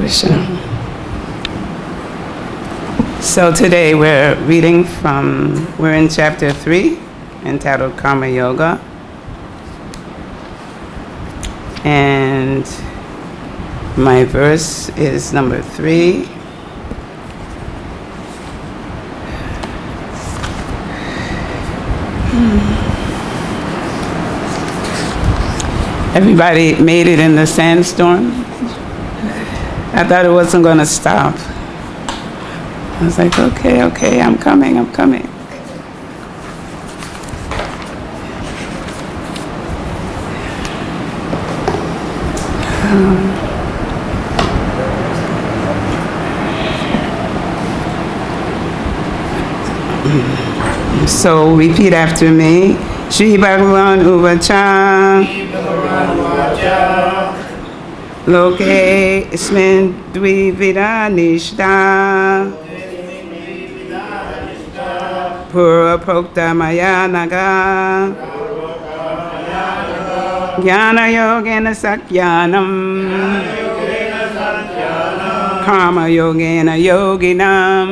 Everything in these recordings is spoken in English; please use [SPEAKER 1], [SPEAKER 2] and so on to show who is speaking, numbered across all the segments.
[SPEAKER 1] Krishna. So today we're in chapter 3, entitled Karma-yoga. And my verse is number 3. Everybody made it in the sandstorm. I thought it wasn't going to stop. I was like, okay, I'm coming. So repeat after me. Śrī-bhagavān uvāca. Loke smin dvi-vidhā niṣṭhā. Purā proktā mayānagha. jñāna-yogena sāṅkhyānāṁ. karma-yogena yoginām.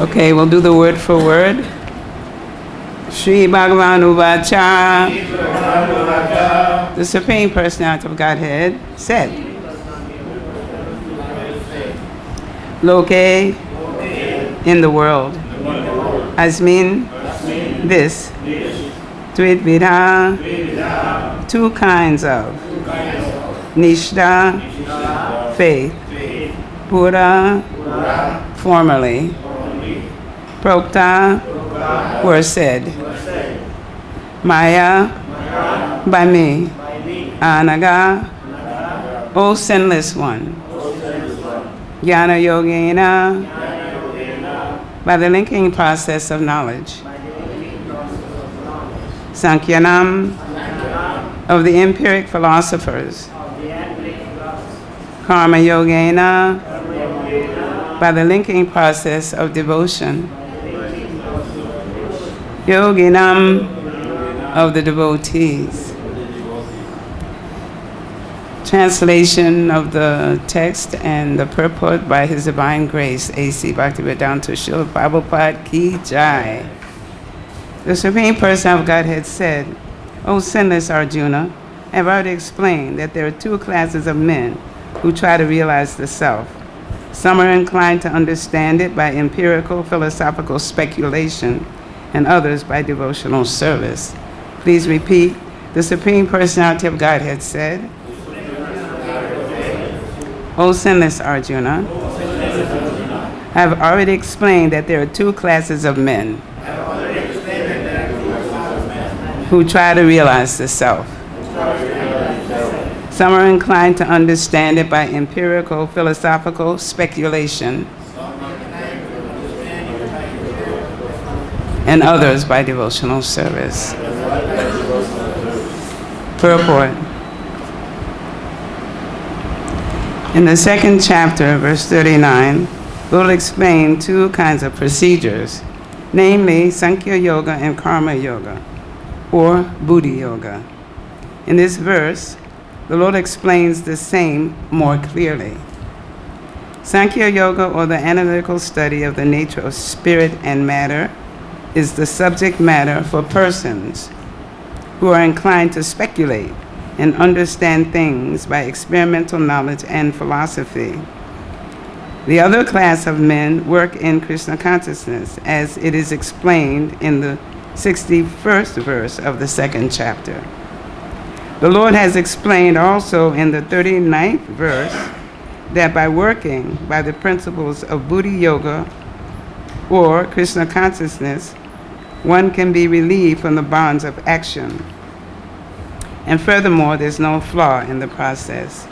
[SPEAKER 1] Okay, we'll do the word for word. Śrī-bhagavān uvāca. The Supreme Personality of Godhead said, loke, in the world, asmin, this, dvi-vidhā, two kinds of, niṣṭhā, faith, purā, formerly, proktā, were said, mayā, by me, anagha, O sinless one, jñāna-yogena, by the linking process of knowledge, sāṅkhyānāṁ, of the empiric philosophers, karma-yogena, by the linking process of devotion, yoginām, of the devotees. Translation of the text and the purport by His Divine Grace, A.C. Bhaktivedanta Srila Prabhupada Ki Jai. The Supreme Person of Godhead said, O sinless Arjuna, I have already explained that there are two classes of men who try to realize the self. Some are inclined to understand it by empirical philosophical speculation, and others by devotional service. Please repeat. The Supreme Personality of Godhead said, O sinless Arjuna, I have already explained that there are two classes of men who try to realize the self. Some are inclined to understand it by empirical philosophical speculation, and others by devotional service. Purport. In the second chapter, verse 39, we'll explain two kinds of procedures, namely Sāṅkhya yoga and karma-yoga, or buddhi yoga. In this verse, the Lord explains the same more clearly. Sāṅkhya yoga, or the analytical study of the nature of spirit and matter, is the subject matter for persons who are inclined to speculate and understand things by experimental knowledge and philosophy. The other class of men work in Krishna consciousness, as it is explained in the 61st verse of the second chapter. The Lord has explained also in the 39th verse that by working by the principles of buddhi yoga or Krishna consciousness, one can be relieved from the bonds of action. And furthermore, there's no flaw in the process.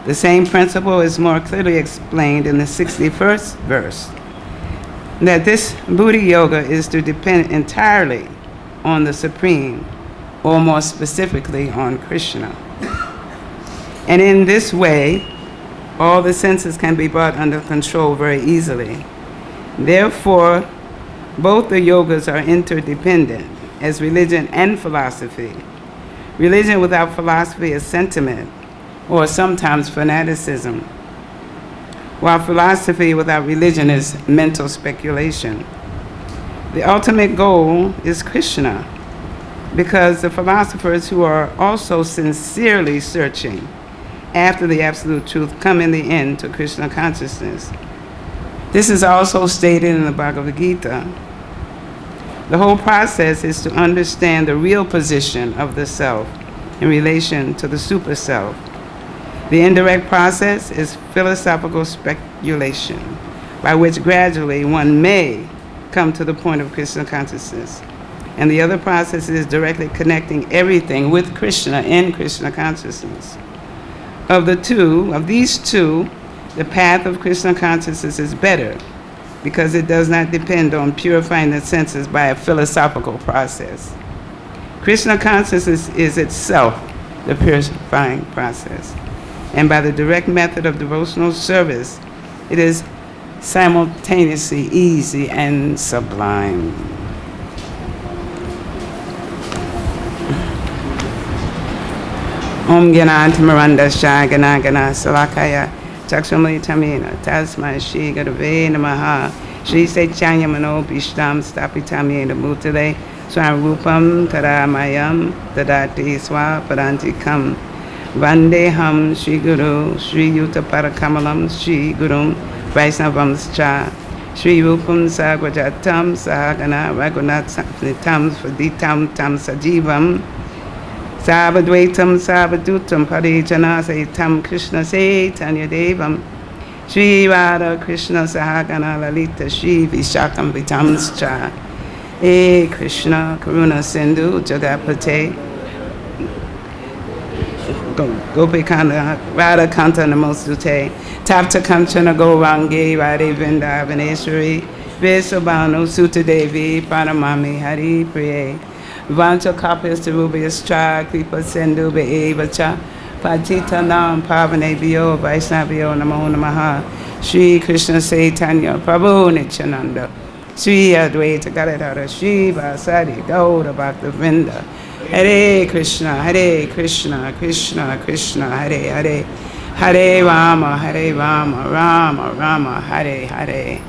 [SPEAKER 1] The same principle is more clearly explained in the 61st verse, that this buddhi yoga is to depend entirely on the Supreme, or more specifically on Krishna. And in this way, all the senses can be brought under control very easily. Therefore, both the yogas are interdependent, as religion and philosophy. Religion without philosophy is sentiment, or sometimes fanaticism, while philosophy without religion is mental speculation. The ultimate goal is Krishna, because the philosophers who are also sincerely searching after the absolute truth come in the end to Krishna consciousness. This is also stated in the Bhagavad Gita. The whole process is to understand the real position of the self in relation to the super self. The indirect process is philosophical speculation, by which gradually one may come to the point of Krishna consciousness. And the other process is directly connecting everything with Krishna in Krishna consciousness. Of these two, the path of Krishna consciousness is better, because it does not depend on purifying the senses by a philosophical process. Krishna consciousness is itself the purifying process. And by the direct method of devotional service, it is simultaneously easy and sublime. Om Gyanantimirandasya Ganagana Salakaya Chakshumali Tamina Tasma Shri Gurave Namaha Shri Chaitanya Mano Bhishtam Stapitamina Bhutale Swarupam Taramayam Dadati Swa Parantikam Vandeham Shri Guru Shri Yuta Parakamalam Shri Gurum Vaisnavamscha Shri Rupam Sagvajatam Sahagana Raghunatam Svaditam Tam Sajivam Sabadvaitam Sabadutam Parijana Saitam Krishna Saitanya Devam Shri Radha Krishna Sahagana Lalita Shri Vishakam Vitamscha E Krishna Karuna Sindhu Jagapate Gopikanda Radha Kanta Namostute Tapta Kanchana Gourangi Radhe Vrindavaneshwari Visabhanu Sutta Devi Pranamami Hari Priye Vancha Kapias Tarubias Cha Kripa Sindhu Be'evacha Patita Nam Pavanebhyo Vaisnavyo Namo Namaha Shri Krishna Chaitanya Prabhu Nityananda Shri Advaita Gadadhara Shri Vasari Gauda Bhakta Vrinda Hare Krishna Krishna Krishna Hare Hare Hare Rama Rama Rama Hare Hare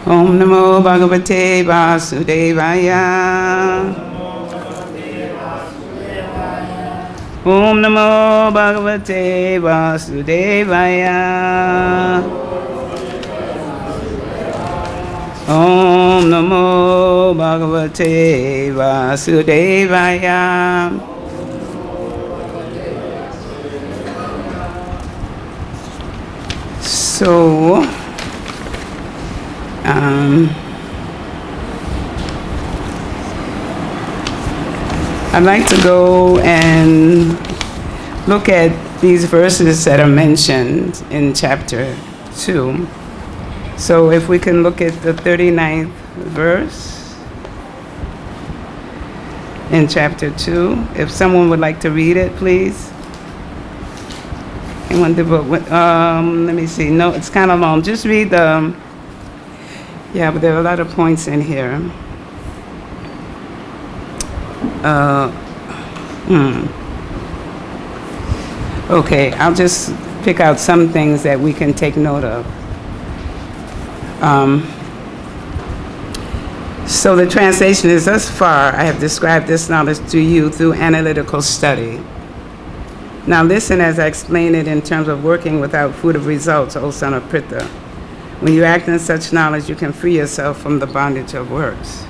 [SPEAKER 1] Om Namo Bhagavate Vasudevaya Om Namo Bhagavate Vasudevaya Om Namo Bhagavate Vasudevaya. So, I'd like to go and look at these verses that are mentioned in chapter 2. So if we can look at the 39th verse in chapter 2. If someone would like to read it, please. Anyone let me see. No, it's kind of long. Just read the... Yeah, but there are a lot of points in here. Okay, I'll just pick out some things that we can take note of. So the translation is, thus far I have described this knowledge to you through analytical study. Now listen as I explain it in terms of working without fruitive results, O son of Pritha. When you act in such knowledge, you can free yourself from the bondage of works.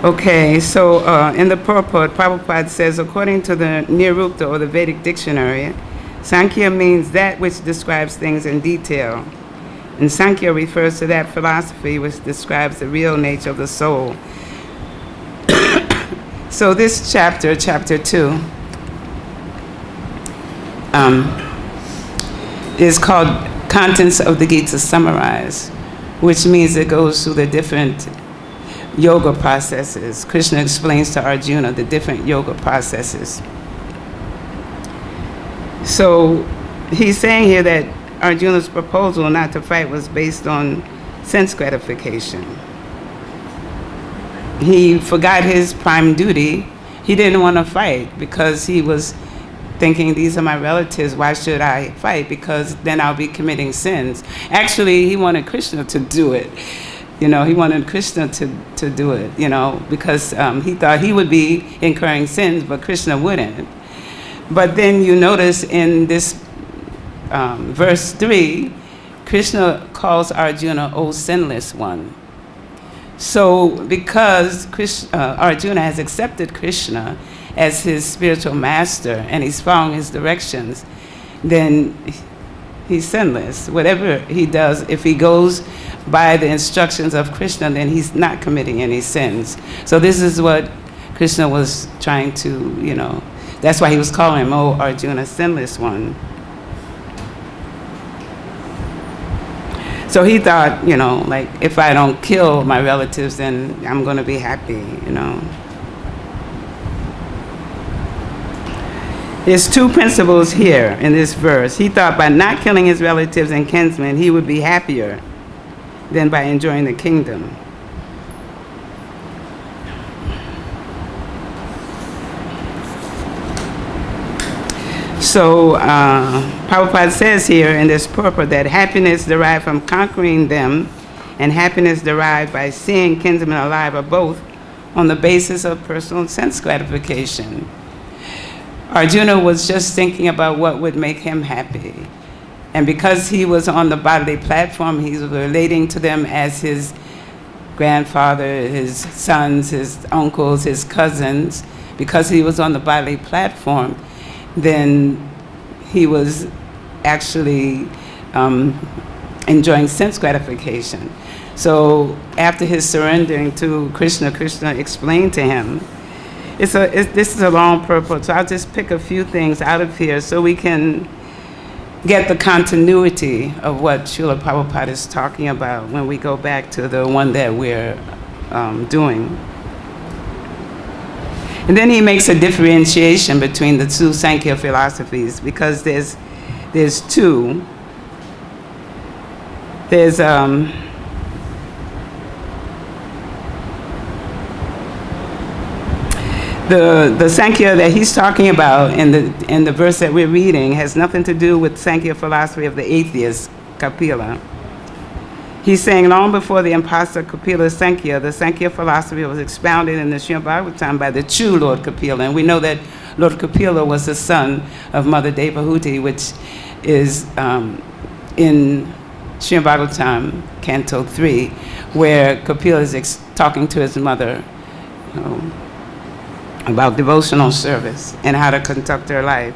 [SPEAKER 1] Okay, so in the purport, Prabhupada says, according to the Nirukta or the Vedic dictionary, Sāṅkhyā means that which describes things in detail. And Sāṅkhyā refers to that philosophy which describes the real nature of the soul. So this chapter, chapter 2, is called Contents of the Gita Summarized, which means it goes through the different yoga processes. Krishna explains to Arjuna the different yoga processes. So he's saying here that Arjuna's proposal not to fight was based on sense gratification. He forgot his prime duty he didn't want to fight because he was thinking, these are my relatives, why should I fight? Because then I'll be committing sins. Actually, he wanted Krishna to do it. He wanted Krishna to do it, because he thought he would be incurring sins, but Krishna wouldn't. But then you notice in this verse 3, Krishna calls Arjuna, O sinless one. So because Arjuna has accepted Krishna as his spiritual master and he's following his directions, then he's sinless. Whatever he does, if he goes by the instructions of Krishna, then he's not committing any sins. So this is what Krishna was trying to, that's why he was calling him, O Arjuna, sinless one. So he thought, like, if I don't kill my relatives, then I'm going to be happy, There's two principles here in this verse. He thought by not killing his relatives and kinsmen, he would be happier than by enjoying the kingdom. So Prabhupada says here in this purport that happiness derived from conquering them and happiness derived by seeing kinsmen alive are both on the basis of personal sense gratification. Arjuna was just thinking about what would make him happy. And because he was on the bodily platform, he was relating to them as his grandfather, his sons, his uncles, his cousins. Because he was on the bodily platform, then he was actually enjoying sense gratification. So after his surrendering to Krishna, Krishna explained to him. This is a long purport, so I'll just pick a few things out of here so we can get the continuity of what Srila Prabhupada is talking about when we go back to the one that we're doing. And then he makes a differentiation between the two Sankhya philosophies, because there's two. There's the Sankhya that he's talking about in the verse that we're reading has nothing to do with Sankhya philosophy of the atheist Kapila. He's saying long before the impostor Kapila's Sankhya, the Sankhya philosophy was expounded in the śrī-bhagavān by the true Lord Kapila. And we know that Lord Kapila was the son of Mother Devahuti, which is in śrī-bhagavān, Canto 3, where Kapila is talking to his mother about devotional service and how to conduct her life.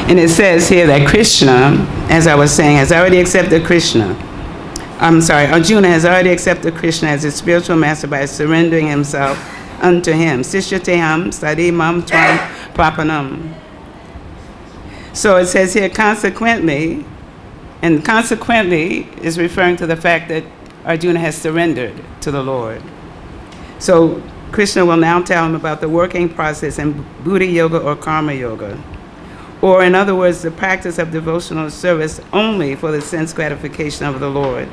[SPEAKER 1] And it says here that Krishna, as I was saying, has already accepted Arjuna has already accepted Krishna as his spiritual master by surrendering himself unto him. Sishyateham sadimam tvam prapanam. So it says here, consequently, and consequently is referring to the fact that Arjuna has surrendered to the Lord. So Krishna will now tell him about the working process in Buddha yoga or karma yoga. Or in other words, the practice of devotional service only for the sense gratification of the Lord.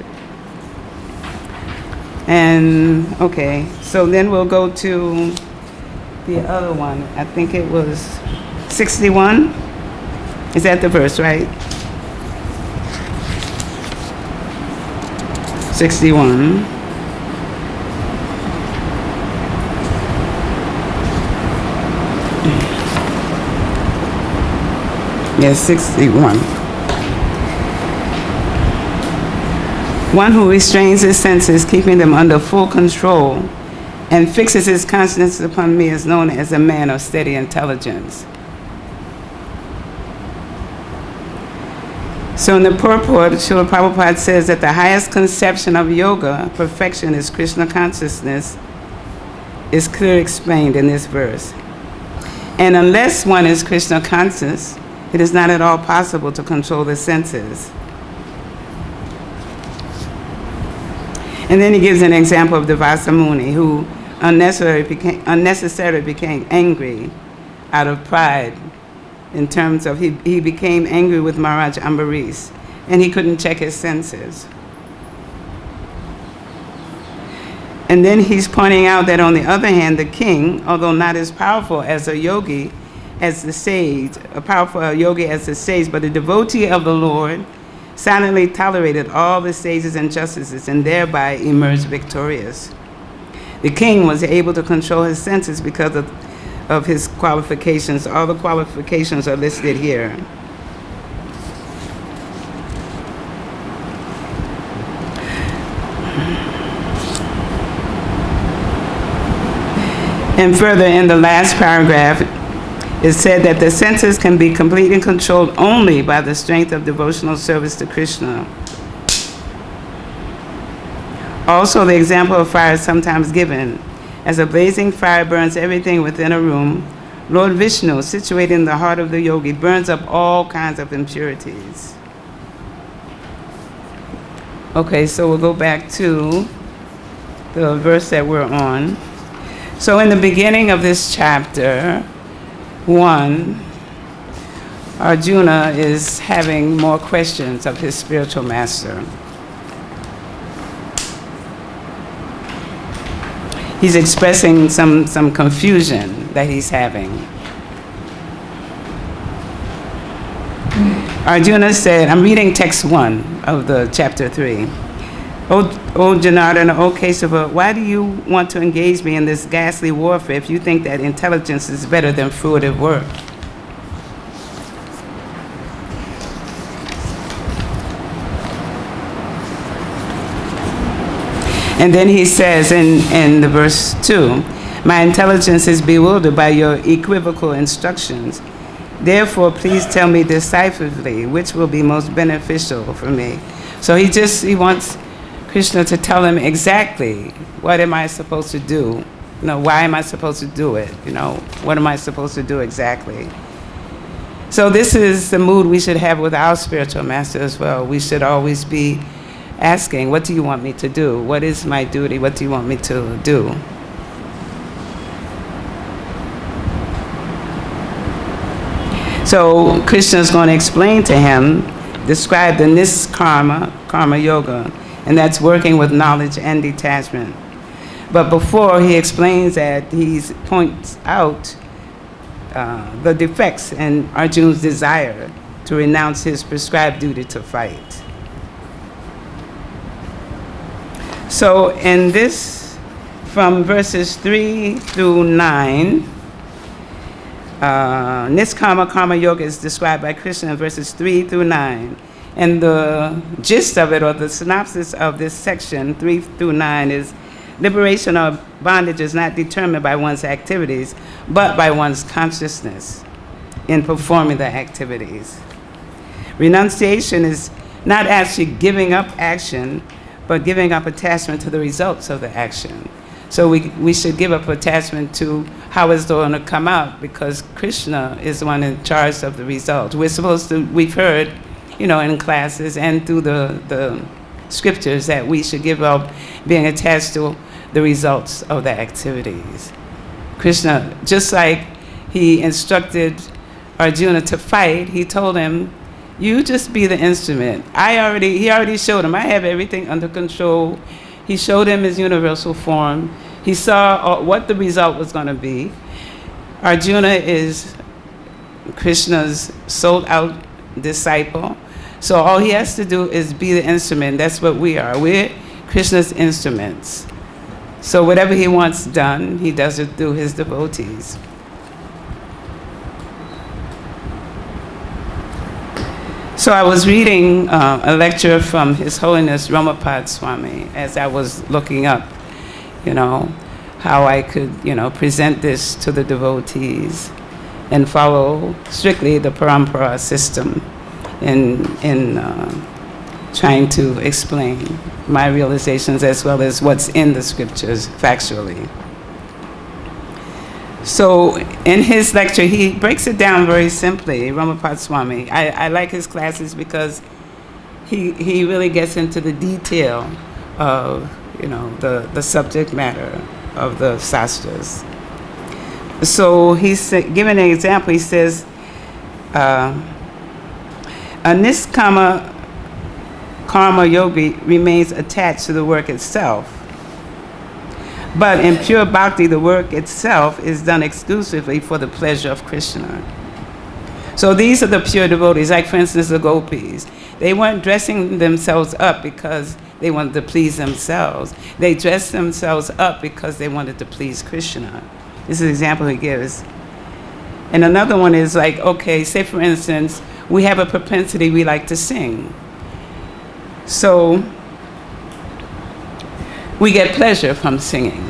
[SPEAKER 1] And, okay, so then we'll go to the other one. I think it was 61. Is that the verse, right? 61. Yes, 61. One who restrains his senses, keeping them under full control, and fixes his consciousness upon me is known as a man of steady intelligence. So in the purport, Srila Prabhupada says that the highest conception of yoga, perfection, is Krishna consciousness, is clearly explained in this verse. And unless one is Krishna conscious, it is not at all possible to control the senses. And then he gives an example of Devasa Muni, who unnecessarily became angry out of pride, in terms of he became angry with Maharaj Ambarish and he couldn't check his senses. And then he's pointing out that on the other hand, the king, although not as powerful as a yogi, as the sage, a powerful yogi as the sage, but a devotee of the Lord, silently tolerated all the sages' injustices and thereby emerged victorious. The king was able to control his senses because of his qualifications. All the qualifications are listed here. And further, in the last paragraph, it said that the senses can be completely controlled only by the strength of devotional service to Krishna. Also, the example of fire is sometimes given. As a blazing fire burns everything within a room, Lord Vishnu, situated in the heart of the yogi, burns up all kinds of impurities. Okay, so we'll go back to the verse that we're on. So in the beginning of this chapter 1, Arjuna is having more questions of his spiritual master. He's expressing some confusion that he's having. Arjuna said, I'm reading text 1 of the chapter 3. O Janardana, O Kesava, why do you want to engage me in this ghastly warfare if you think that intelligence is better than fruitive work? And then he says in the verse 2, my intelligence is bewildered by your equivocal instructions. Therefore, please tell me decisively which will be most beneficial for me. So he wants Krishna to tell him exactly what am I supposed to do. Why am I supposed to do it? What am I supposed to do exactly? So this is the mood we should have with our spiritual master as well. We should always be asking, what do you want me to do? What is my duty? What do you want me to do? So Krishna is going to explain to him, describe the niṣṭhā karma-yoga, and that's working with knowledge and detachment. But before he explains that, he points out the defects in Arjuna's desire to renounce his prescribed duty to fight. So in this, from verses 3 through 9, niṣṭhā karma-yoga is described by Krishna in verses 3 through 9. And the gist of it, or the synopsis of this section, 3 through 9, is liberation or bondage is not determined by one's activities, but by one's consciousness in performing the activities. Renunciation is not actually giving up action, but giving up attachment to the results of the action. So we should give up attachment to how it's going to come out, because Krishna is the one in charge of the result. We've heard, in classes and through the scriptures, that we should give up being attached to the results of the activities. Krishna, just like he instructed Arjuna to fight, he told him, you just be the instrument. He already showed him, I have everything under control. He showed him his universal form. He saw what the result was going to be. Arjuna is Krishna's sold-out disciple. So all he has to do is be the instrument. That's what we are. We're Krishna's instruments. So whatever he wants done, he does it through his devotees. So I was reading a lecture from His Holiness Ramapad Swami as I was looking up, how I could, present this to the devotees and follow strictly the parampara system in trying to explain my realizations as well as what's in the scriptures factually. So in his lecture, he breaks it down very simply, Ramapad Swami. I like his classes because he really gets into the detail of, the subject matter of the sastras. So he's given an example. He says, a niṣṭhā karma-yogi remains attached to the work itself. But in pure bhakti, the work itself is done exclusively for the pleasure of Krishna. So these are the pure devotees, like for instance the gopis. They weren't dressing themselves up because they wanted to please themselves. They dressed themselves up because they wanted to please Krishna. This is an example he gives. And another one is like, okay, say for instance, we have a propensity, we like to sing. So we get pleasure from singing.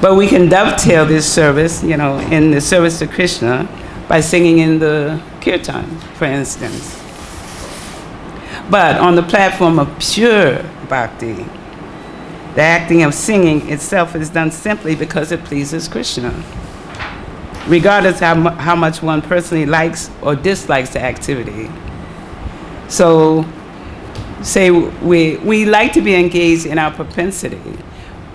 [SPEAKER 1] But we can dovetail this service, in the service to Krishna by singing in the kirtan, for instance. But on the platform of pure bhakti, the acting of singing itself is done simply because it pleases Krishna, regardless how much one personally likes or dislikes the activity. So, say we like to be engaged in our propensity,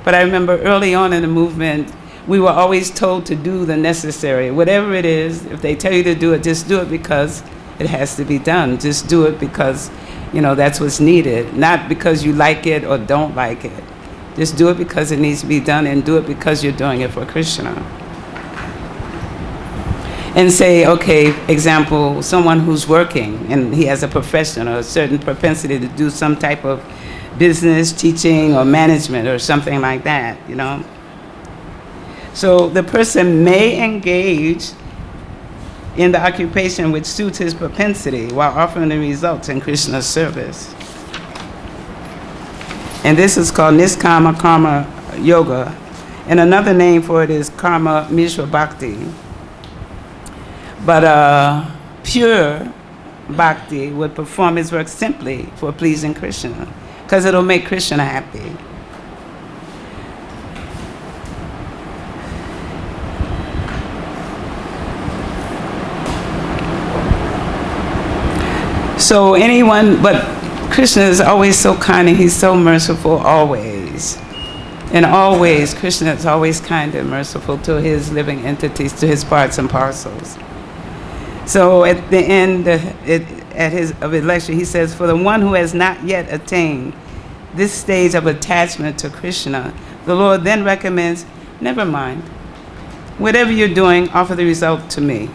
[SPEAKER 1] but I remember early on in the movement, we were always told to do the necessary. Whatever it is, if they tell you to do it, just do it because it has to be done. Just do it because, that's what's needed, not because you like it or don't like it. Just do it because it needs to be done, and do it because you're doing it for Krishna. And say, okay, example, someone who's working and he has a profession or a certain propensity to do some type of business, teaching, or management or something like that, So the person may engage in the occupation which suits his propensity while offering the results in Krishna's service. And this is called niṣṭhā karma yoga. And another name for it is karma mishra bhakti. But pure bhakti would perform his work simply for pleasing Krishna, because it'll make Krishna happy. So but Krishna is always so kind and he's so merciful always. In all ways, Krishna is always kind and merciful to his living entities, to his parts and parcels. So at the end of his lecture, he says, for the one who has not yet attained this stage of attachment to Krishna, the Lord then recommends, never mind. Whatever you're doing, offer the result to me.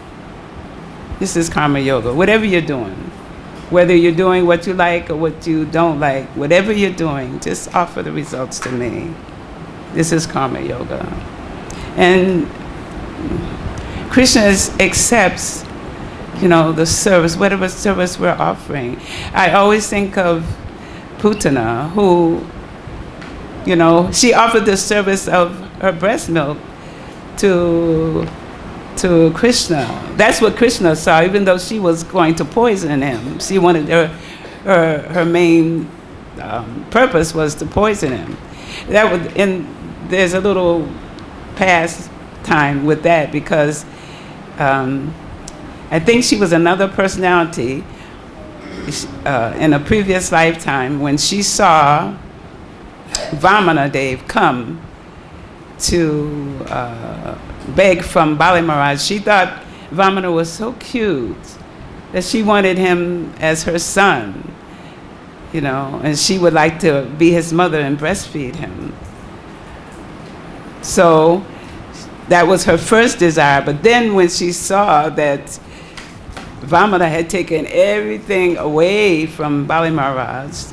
[SPEAKER 1] This is karma yoga. Whatever you're doing, whether you're doing what you like or what you don't like, whatever you're doing, just offer the results to me. This is karma yoga. And Krishna accepts the service, whatever service we're offering. I always think of Putana, who, she offered the service of her breast milk to Krishna. That's what Krishna saw, even though she was going to poison him. She wanted her main purpose was to poison him. There's a little past time with that because I think she was another personality in a previous lifetime when she saw Vamana Dev come to beg from Bali Maharaj. She thought Vamana was so cute that she wanted him as her son, and she would like to be his mother and breastfeed him. So that was her first desire. But then when she saw that Vamana had taken everything away from Bali Maharaj,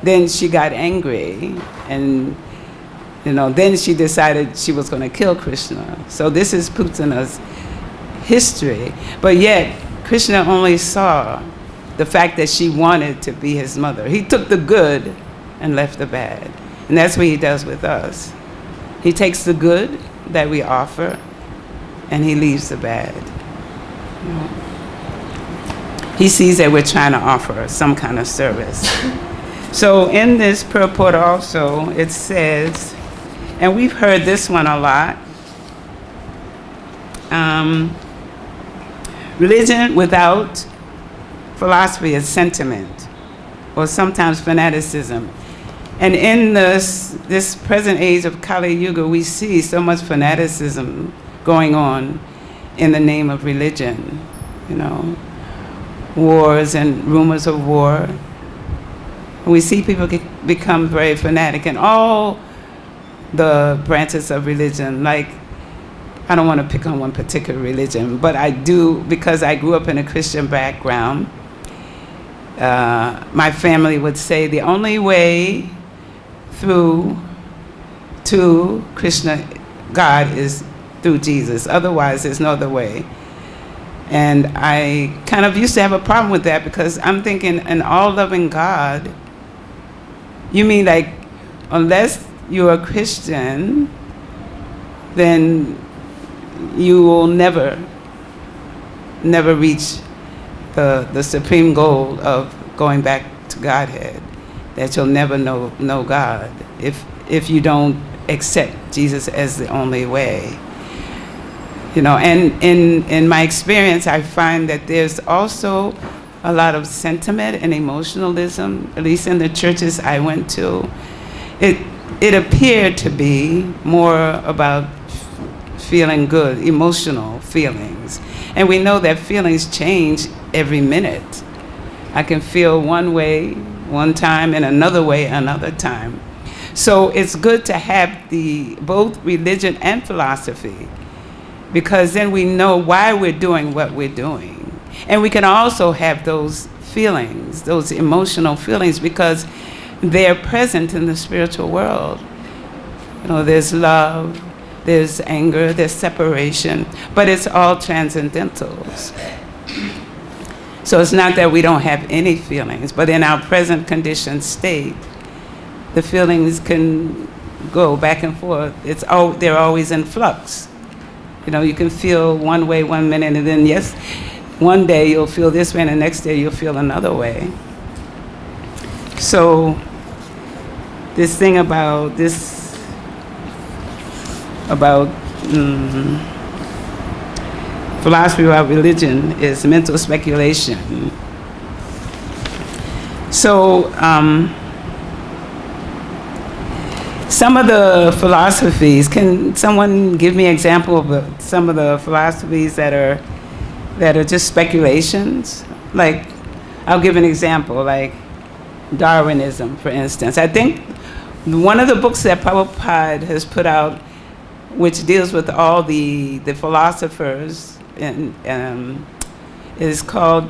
[SPEAKER 1] then she got angry, and then she decided she was going to kill Krishna. So this is Putana's history. But yet, Krishna only saw the fact that she wanted to be his mother. He took the good and left the bad. And that's what he does with us. He takes the good that we offer, and he leaves the bad. He sees that we're trying to offer some kind of service. So in this purport also, it says, and we've heard this one a lot, religion without philosophy is sentiment, or sometimes fanaticism. And in this present age of Kali Yuga, we see so much fanaticism going on in the name of religion, wars and rumors of war. We see people become very fanatic in all the branches of religion. Like, I don't want to pick on one particular religion, but I do because I grew up in a Christian background. My family would say the only way through to Krishna, God, is through Jesus. Otherwise, there's no other way. And I kind of used to have a problem with that because I'm thinking an all-loving God, you mean like unless you're a Christian, then you will never reach the supreme goal of going back to Godhead, that you'll never know God if you don't accept Jesus as the only way. You know, and in my experience, I find that there's also a lot of sentiment and emotionalism, at least in the churches I went to. It appeared to be more about feeling good, emotional feelings. And we know that feelings change every minute. I can feel one way one time and another way another time. So it's good to have both religion and philosophy, because then we know why we're doing what we're doing. And we can also have those feelings, those emotional feelings, because they're present in the spiritual world. You know, there's love, there's anger, there's separation, but it's all transcendentals. So it's not that we don't have any feelings, but in our present conditioned state, the feelings can go back and forth. They're always in flux. You know, you can feel one way one minute, and then yes, one day you'll feel this way, and the next day you'll feel another way. So this thing about philosophy about religion is mental speculation. So some of the philosophies, can someone give me an example of some of the philosophies that are just speculations? Like, I'll give an example, like Darwinism, for instance. I think one of the books that Prabhupada has put out, which deals with all the philosophers, is called,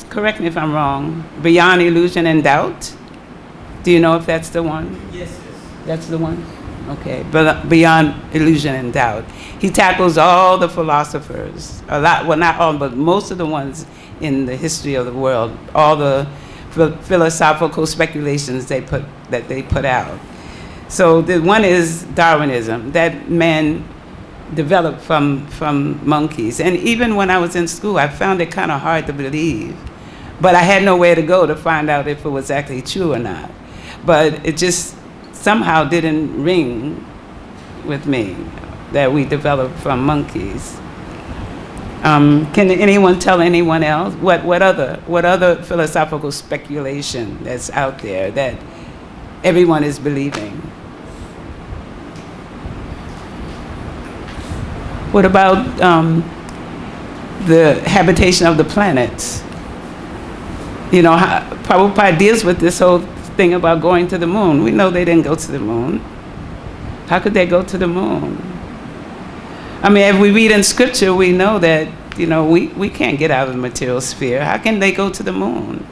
[SPEAKER 1] correct me if I'm wrong, Beyond Illusion and Doubt. Do you know if that's the one?
[SPEAKER 2] Yes.
[SPEAKER 1] That's the one? Okay, but Beyond Illusion and Doubt. He tackles all the philosophers, a lot, well, not all, but most of the ones in the history of the world, all the philosophical speculations that they put out. So the one is Darwinism, that man developed from monkeys. And even when I was in school, I found it kind of hard to believe. But I had nowhere to go to find out if it was actually true or not. But it just somehow didn't ring with me that we developed from monkeys. Can anyone tell anyone else what other philosophical speculation that's out there that everyone is believing? What about the habitation of the planets? You know, Prabhupada deals with this whole thing about going to the moon. We know they didn't go to the moon. How could they go to the moon? I mean, if we read in scripture, we know that, you know, we can't get out of the material sphere. How can they go to the moon?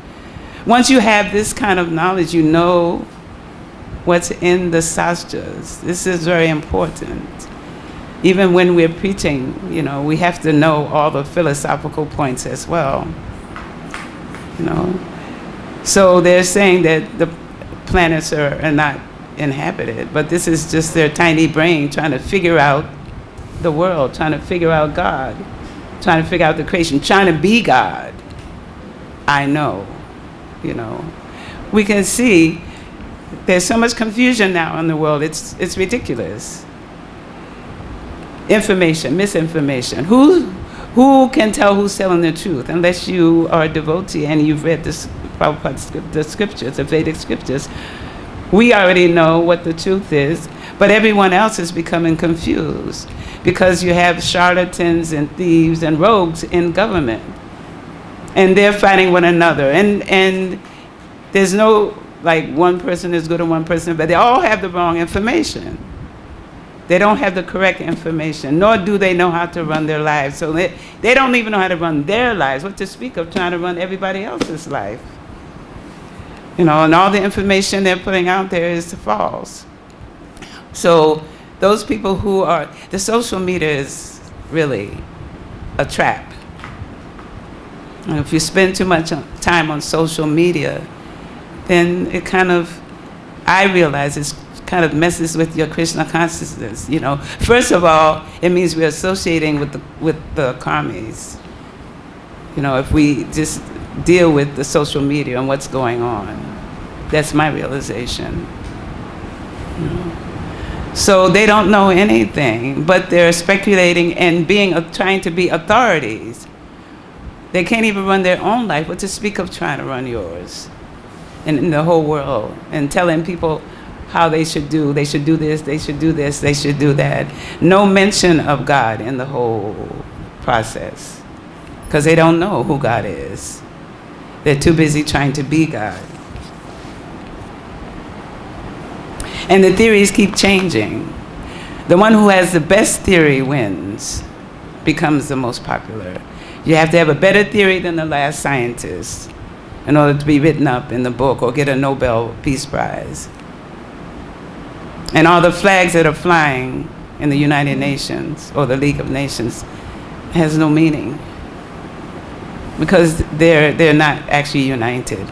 [SPEAKER 1] Once you have this kind of knowledge, you know what's in the sastras. This is very important. Even when we're preaching, you know, we have to know all the philosophical points as well. You know, so they're saying that the planets are not inhabited, but this is just their tiny brain trying to figure out the world, trying to figure out God, trying to figure out the creation, trying to be God. I know, you know. We can see there's so much confusion now in the world, it's ridiculous. Information, misinformation. Who can tell who's telling the truth unless you are a devotee and you've read the scriptures, the Vedic scriptures? We already know what the truth is, but everyone else is becoming confused because you have charlatans and thieves and rogues in government. And they're fighting one another. And there's no, like, one person is good and one person, but they all have the wrong information. They don't have the correct information, nor do they know how to run their lives. So they don't even know how to run their lives, what to speak of trying to run everybody else's life. You know, and all the information they're putting out there is false. So those people who are, the social media is really a trap. And if you spend too much time on social media, then it kind of, I realize it's kind of messes with your Krishna consciousness. You know, first of all, it means we're associating with the karmis. You know, if we just deal with the social media and what's going on, that's my realization. You know? So they don't know anything, but they're speculating and trying to be authorities. They can't even run their own life, what to speak of trying to run yours and in the whole world, and telling people how they should do this, they should do this, they should do that. No mention of God in the whole process, because they don't know who God is. They're too busy trying to be God. And the theories keep changing. The one who has the best theory wins, becomes the most popular. You have to have a better theory than the last scientist in order to be written up in the book or get a Nobel Peace Prize. And all the flags that are flying in the United Nations or the League of Nations has no meaning, because they're not actually united.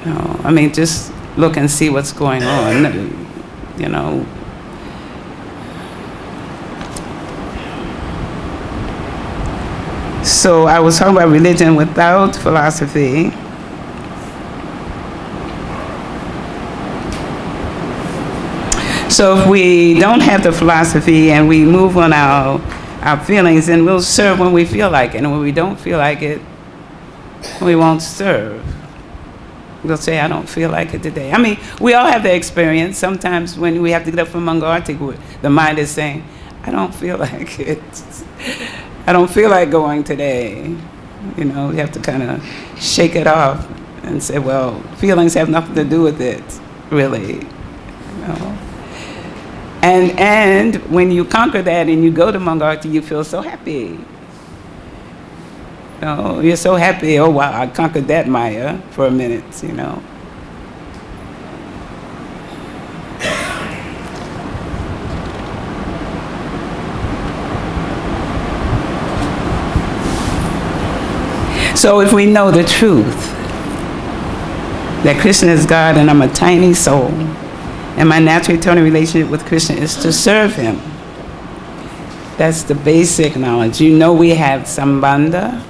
[SPEAKER 1] You know, I mean, just look and see what's going on, you know. So I was talking about religion without philosophy. So if we don't have the philosophy and we move on our feelings, then we'll serve when we feel like it. And when we don't feel like it, we won't serve. We'll say, I don't feel like it today. I mean, we all have the experience. Sometimes when we have to get up from Mangarti, the mind is saying, I don't feel like it. I don't feel like going today. You know, you have to kind of shake it off and say, well, feelings have nothing to do with it, really. You know? And when you conquer that and you go to Mangarti, you feel so happy. You know, you're so happy, oh wow, I conquered that Maya for a minute, you know. So if we know the truth, that Krishna is God and I'm a tiny soul, and my natural eternal relationship with Krishna is to serve him. That's the basic knowledge. You know we have sambandha,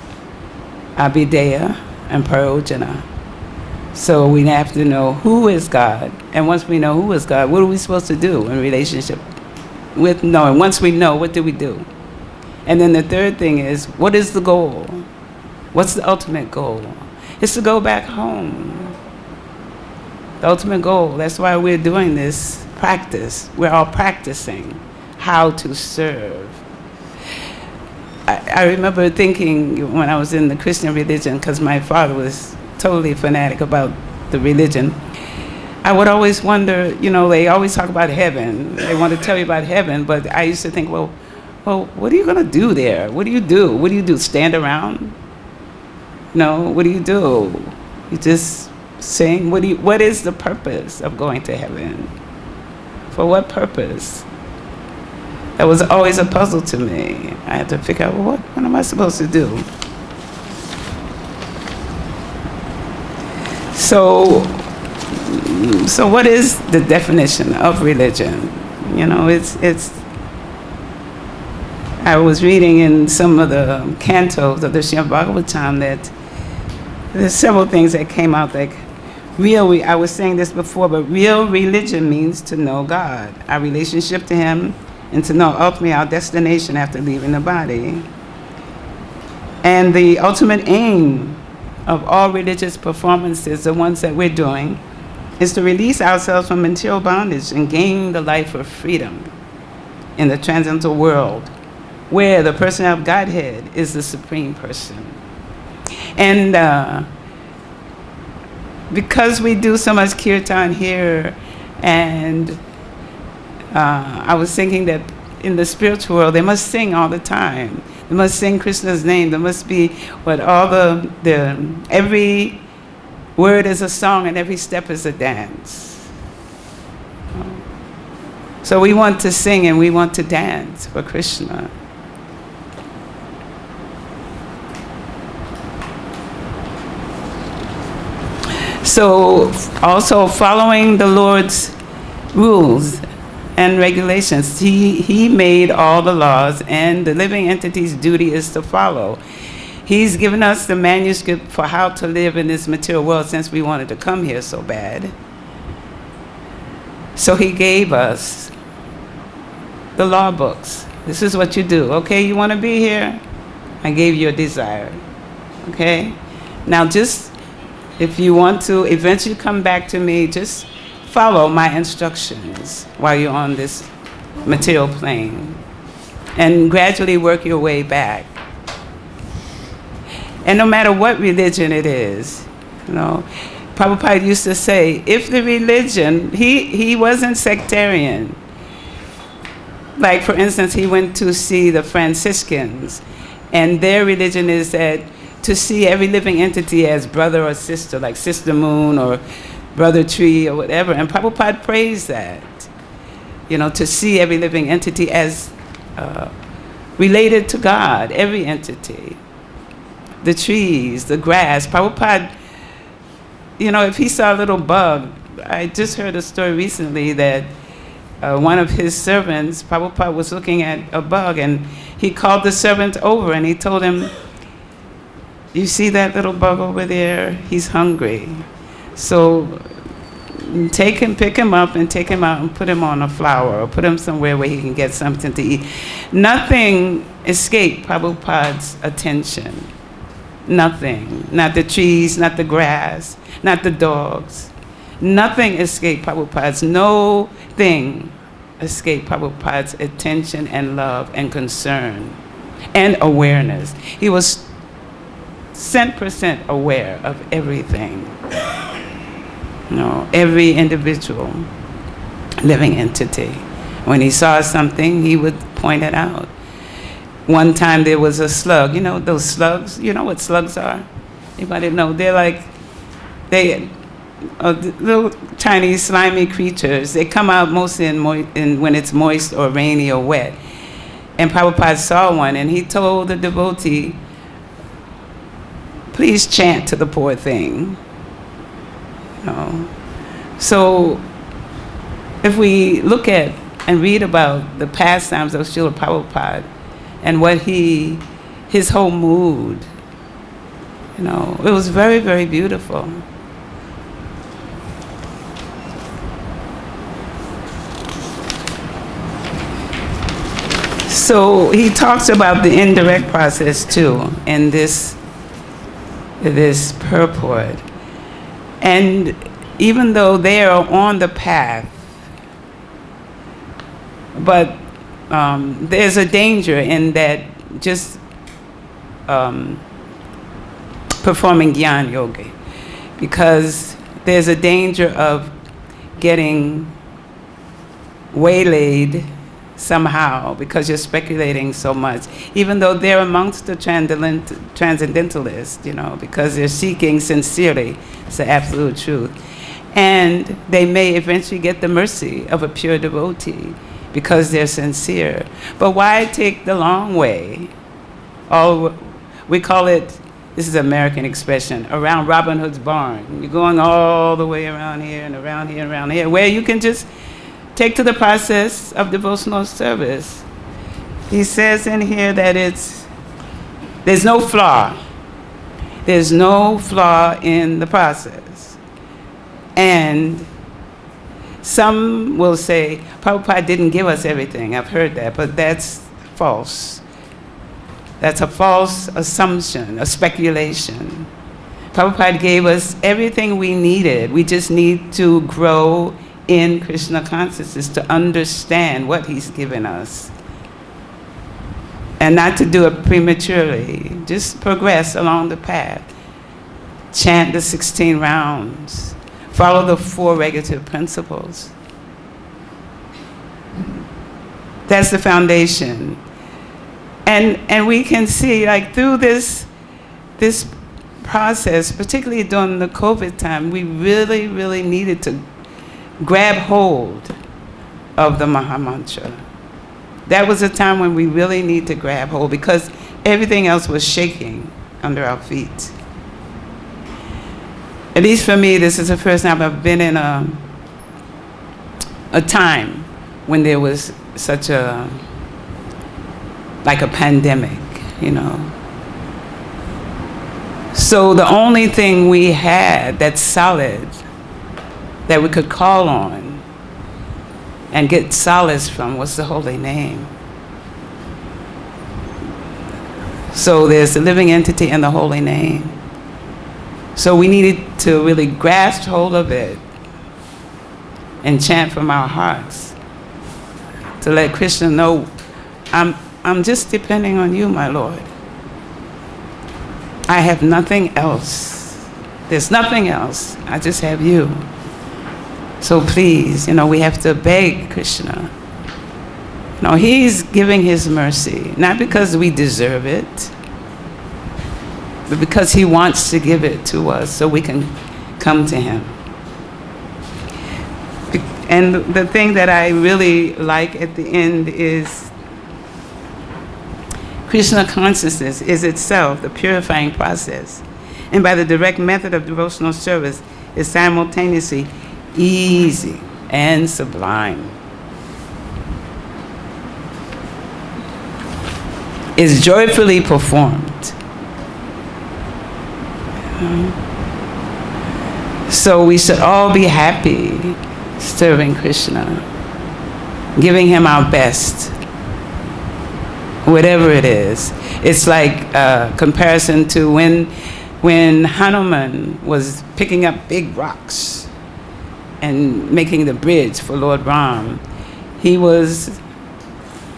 [SPEAKER 1] abhideya, and parojana. So we have to know who is God. And once we know who is God, what are we supposed to do in relationship with knowing? Once we know, what do we do? And then the third thing is, what is the goal? What's the ultimate goal? It's to go back home. The ultimate goal. That's why we're doing this practice. We're all practicing how to serve. I remember thinking when I was in the Christian religion, because my father was totally fanatic about the religion, I would always wonder, you know, they always talk about heaven. They want to tell you about heaven, but I used to think, well, what are you going to do there? What do you do? What do you do, stand around? No, what do? You just sing? What is the purpose of going to heaven? For what purpose? That was always a puzzle to me. I had to figure out, well, what am I supposed to do? So what is the definition of religion? You know, it's I was reading in some of the cantos of the śrī-bhagavān that there's several things that came out like I was saying this before, but real religion means to know God, our relationship to him, and to know ultimately our destination after leaving the body. And the ultimate aim of all religious performances, the ones that we're doing, is to release ourselves from material bondage and gain the life of freedom in the transcendental world, where the person of Godhead is the Supreme Person. And because we do so much kirtan here, and I was thinking that in the spiritual world, they must sing all the time. They must sing Krishna's name. There must be every word is a song and every step is a dance. So we want to sing and we want to dance for Krishna. So also following the Lord's rules and regulations. He made all the laws, and the living entity's duty is to follow. He's given us the manuscript for how to live in this material world since we wanted to come here so bad. So he gave us the law books. This is what you do. Okay, you want to be here? I gave you a desire. Okay? Now just, if you want to eventually come back to me, just follow my instructions while you're on this material plane and gradually work your way back. And no matter what religion it is, Prabhupada used to say, if the religion, he wasn't sectarian. Like, for instance, he went to see the Franciscans, and their religion is that to see every living entity as brother or sister, like Sister Moon or Brother Tree or whatever. And Prabhupada praised that, to see every living entity as related to God, every entity. The trees, the grass. Prabhupada, if he saw a little bug, I just heard a story recently that one of his servants, Prabhupada was looking at a bug, and he called the servant over and he told him, you see that little bug over there? He's hungry. So pick him up and take him out and put him on a flower or put him somewhere where he can get something to eat. Nothing escaped Prabhupada's attention. Nothing. Not the trees, not the grass, not the dogs. Nothing escaped Prabhupada's, no thing escaped Prabhupada's attention and love and concern and awareness. He was 100% aware of everything. Every individual living entity. When he saw something, he would point it out. One time there was a slug. Those slugs? You know what slugs are? Anybody know? They're little tiny slimy creatures. They come out mostly when it's moist or rainy or wet. And Prabhupada saw one, and he told the devotee, please chant to the poor thing. So if we look at and read about the pastimes of Srila Prabhupada and what his whole mood, it was very, very beautiful. So he talks about the indirect process too in this purport. And even though they are on the path, but there's a danger in that just performing jñāna-yogena, because there's a danger of getting waylaid somehow because you're speculating so much, even though they're amongst the transcendentalists, because they're seeking sincerely, it's the absolute truth. And they may eventually get the mercy of a pure devotee because they're sincere. But why take the long way? We call it, this is an American expression, around Robin Hood's barn. You're going all the way around here and around here and around here, where you can just take to the process of devotional service. He says in here that there's no flaw. There's no flaw in the process. And some will say, Prabhupada didn't give us everything. I've heard that, but that's false. That's a false assumption, a speculation. Prabhupada gave us everything we needed. We just need to grow in Krishna consciousness to understand what he's given us. And not to do it prematurely. Just progress along the path. chant the 16 rounds, follow the 4 regulative principles. That's the foundation. And we can see, like, through this process, particularly during the COVID time, we really, really needed to grab hold of the Maha Mantra. That was a time when we really need to grab hold, because everything else was shaking under our feet. At least for me, this is the first time I've been in a time when there was such a, like a pandemic, you know. So the only thing we had that's solid, that we could call on and get solace from, was the holy name. So there's the living entity and the holy name. So we needed to really grasp hold of it and chant from our hearts to let Krishna know, I'm just depending on you, my Lord. I have nothing else. There's nothing else. I just have you. So please, you know, we have to beg Krishna. No, he's giving his mercy, not because we deserve it, but because he wants to give it to us so we can come to him. And the thing that I really like at the end is Krishna consciousness is itself the purifying process. And by the direct method of devotional service is simultaneously easy and sublime. Is joyfully performed. So we should all be happy serving Krishna, giving him our best, whatever it is. It's like a comparison to when Hanuman was picking up big rocks and making the bridge for Lord Ram. He was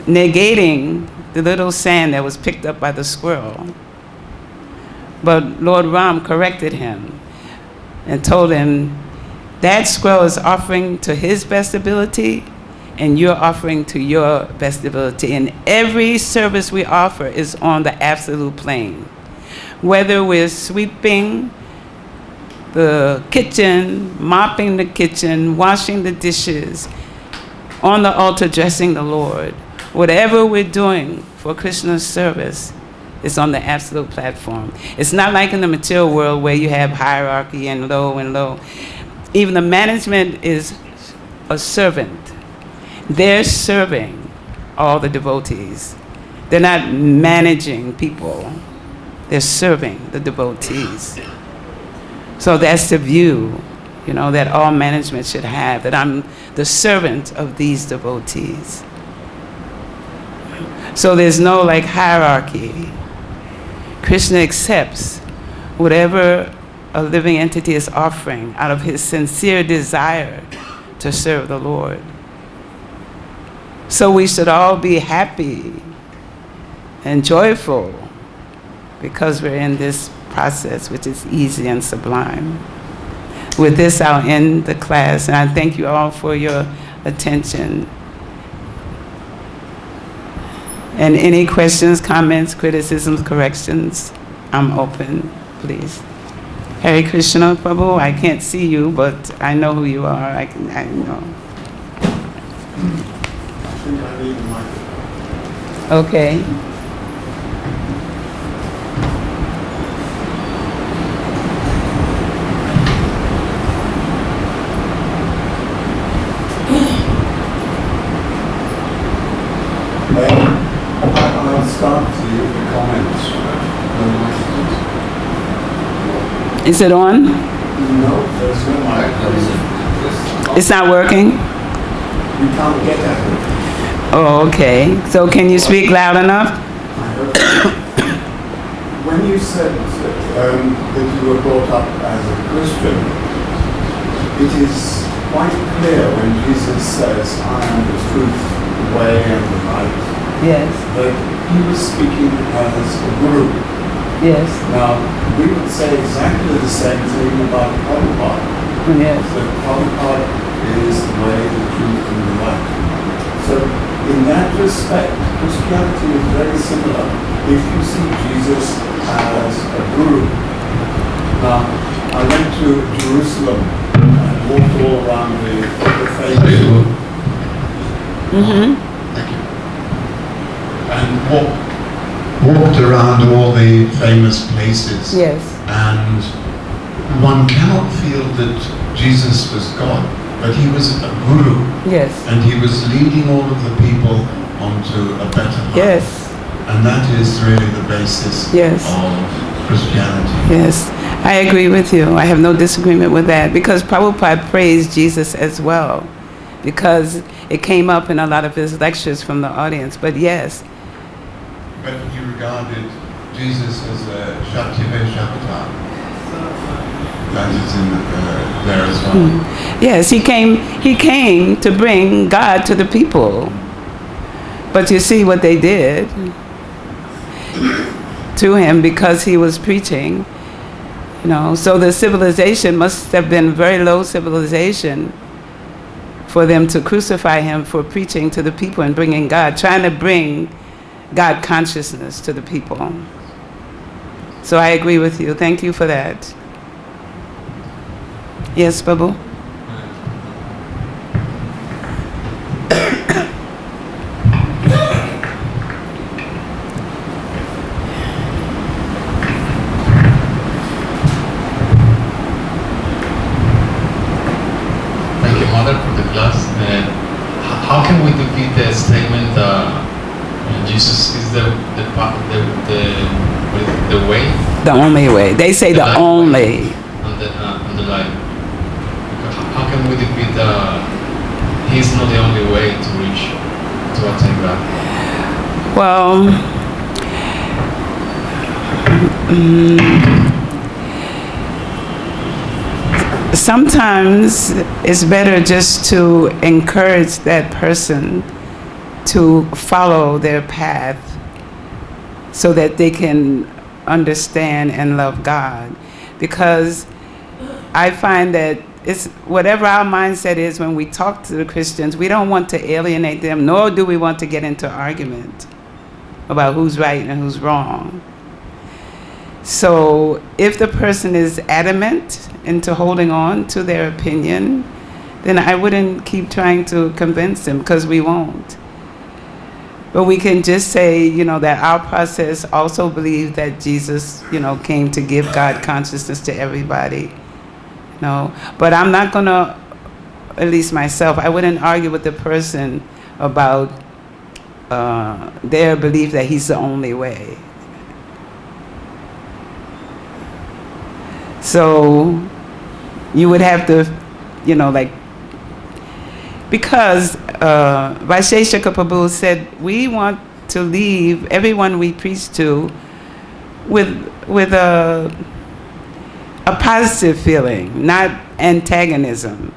[SPEAKER 1] negating the little sand that was picked up by the squirrel. But Lord Ram corrected him and told him, that squirrel is offering to his best ability, and you're offering to your best ability. And every service we offer is on the absolute plane. Whether we're sweeping the kitchen, mopping the kitchen, washing the dishes, on the altar dressing the Lord, whatever we're doing for Krishna's service is on the absolute platform. It's not like in the material world where you have hierarchy and low. Even the management is a servant. They're serving all the devotees. They're not managing people. They're serving the devotees. So that's the view, you know, that all management should have, that I'm the servant of these devotees. So there's no like hierarchy. Krishna accepts whatever a living entity is offering out of his sincere desire to serve the Lord. So we should all be happy and joyful because we're in this process, which is easy and sublime. With this, I'll end the class, and I thank you all for your attention. And any questions, comments, criticisms, corrections, I'm open, please. Hare Krishna, Prabhu. I can't see you, but I know who you are. I know.
[SPEAKER 2] I think I need the microphone.
[SPEAKER 1] Okay.
[SPEAKER 2] I'll start the comments.
[SPEAKER 1] Is it on?
[SPEAKER 2] No, there's no microphone.
[SPEAKER 1] It's not working?
[SPEAKER 2] You can't get at it.
[SPEAKER 1] Oh, okay. So can you speak loud enough?
[SPEAKER 2] I heard when you said that you were brought up as a Christian, it is quite clear when Jesus says, I am the truth, the way, and the light,
[SPEAKER 1] Yes.
[SPEAKER 2] that he was speaking as a guru.
[SPEAKER 1] Yes.
[SPEAKER 2] Now, we would say exactly the same thing about Prabhupada.
[SPEAKER 1] Yes.
[SPEAKER 2] That Prabhupada is the way, the truth, and the life. So, in that respect, Christianity is very similar. If you see Jesus as a guru. Now, I went to Jerusalem and walked all around the famous.
[SPEAKER 3] Thank you. And walked around all the famous places.
[SPEAKER 1] Yes.
[SPEAKER 3] And one cannot feel that Jesus was God, but he was a guru.
[SPEAKER 1] Yes.
[SPEAKER 3] And he was leading all of the people onto a better life.
[SPEAKER 1] Yes.
[SPEAKER 3] And that is really the basis
[SPEAKER 1] Yes.
[SPEAKER 3] of Christianity.
[SPEAKER 1] Yes. I agree with you. I have no disagreement with that, because Prabhupada praised Jesus as well, because it came up in a lot of his lectures from the audience. But yes.
[SPEAKER 3] But he regarded Jesus as a Shakti-Vaishabhata. That is in there as well.
[SPEAKER 1] Yes, he came to bring God to the people. But you see what they did to him because he was preaching. So the civilization must have been very low civilization for them to crucify him for preaching to the people and bringing God, trying to bring God consciousness to the people. So I agree with you. Thank you for that. Yes, Babu?
[SPEAKER 4] How can we defeat the statement Jesus is the way?
[SPEAKER 1] The only way. They say the only.
[SPEAKER 4] And the life. How can we defeat he's not the only way to reach, to attain God?
[SPEAKER 1] Well, sometimes it's better just to encourage that person to follow their path so that they can understand and love God. Because I find that it's whatever our mindset is when we talk to the Christians, we don't want to alienate them, nor do we want to get into argument about who's right and who's wrong. So if the person is adamant into holding on to their opinion, then I wouldn't keep trying to convince them, because we won't. But we can just say, that our process also believes that Jesus, came to give God consciousness to everybody. But I'm not going to, at least myself, I wouldn't argue with the person about their belief that he's the only way. So you would have to, because Vaisheshika Prabhu said, we want to leave everyone we preach to with a positive feeling, not antagonism,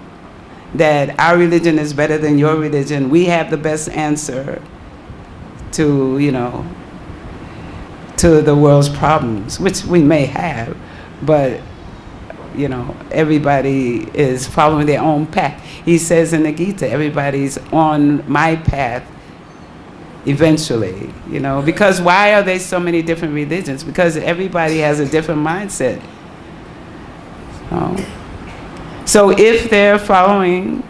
[SPEAKER 1] that our religion is better than your religion. We have the best answer to, to the world's problems, which we may have, but everybody is following their own path. He says in the Gita, everybody's on my path eventually, because why are there so many different religions? Because everybody has a different mindset. So if they're following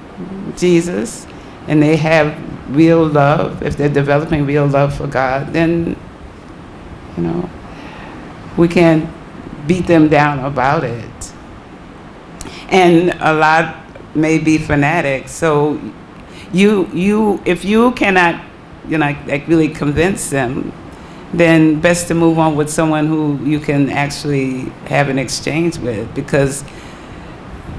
[SPEAKER 1] Jesus and they have real love, if they're developing real love for God, then, we can't beat them down about it. And a lot may be fanatics. So if you cannot, really convince them, then best to move on with someone who you can actually have an exchange with, because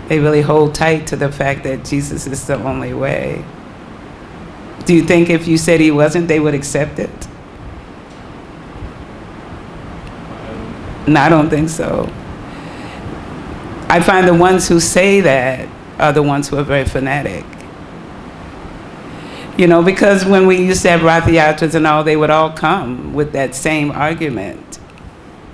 [SPEAKER 1] they really hold tight to the fact that Jesus is the only way. Do you think if you said he wasn't, they would accept it? No, I don't think so. I find the ones who say that are the ones who are very fanatic. Because when we used to have Rath Yatras and all, they would all come with that same argument.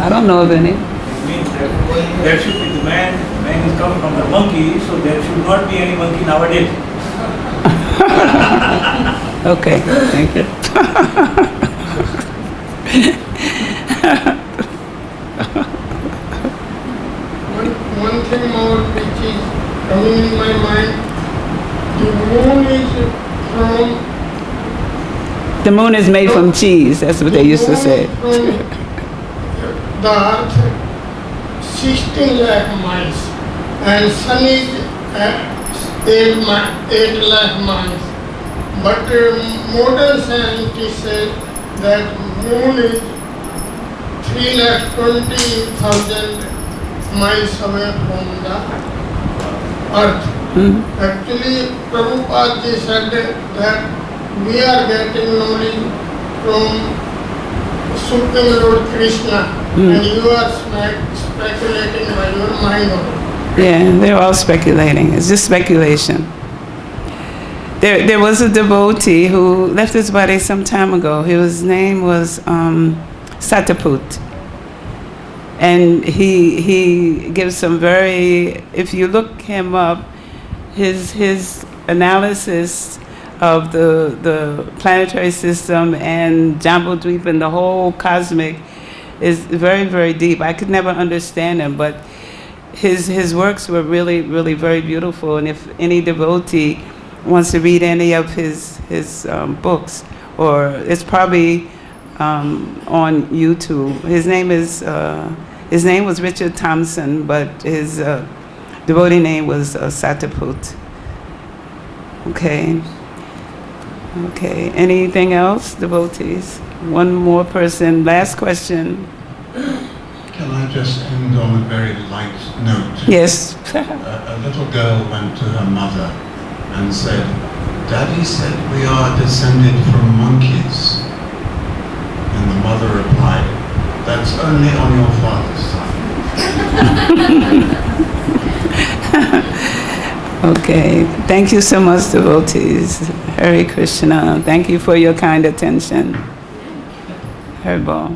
[SPEAKER 1] I don't know of any.
[SPEAKER 5] It means that there should be the man is coming from the monkey, so there should not be any monkey nowadays.
[SPEAKER 1] Okay, thank you.
[SPEAKER 6] One thing more which is coming in my mind, the moon is from
[SPEAKER 1] The moon is made from cheese, that's what they used to say.
[SPEAKER 6] From the earth 16 lakh miles and sun is 8 lakh miles. But modern scientists say that moon is 3,20,000 miles away from the earth. Actually, Prabhupada ji said that we are getting knowledge from Supreme Lord Krishna, and you are speculating by your mind.
[SPEAKER 1] Yeah, they're all speculating. It's just speculation. There was a devotee who left his body some time ago. His name was Sataput. And he gives some very, if you look him up, his analysis of the planetary system and Jambudvipa and the whole cosmic is very, very deep. I could never understand him, but his works were really, really very beautiful. And if any devotee wants to read any of his books, or it's probably on YouTube. His name was Richard Thompson, but his devotee name was Sataput. Okay. Anything else, devotees? One more person. Last question.
[SPEAKER 3] Can I just end on a very light note?
[SPEAKER 1] Yes.
[SPEAKER 3] A little girl went to her mother and said, "Daddy said we are descended from monkeys." And the mother replied, "That's only on your father's side."
[SPEAKER 1] Okay. Thank you so much, devotees. Hare Krishna. Thank you for your kind attention. Hare Bol.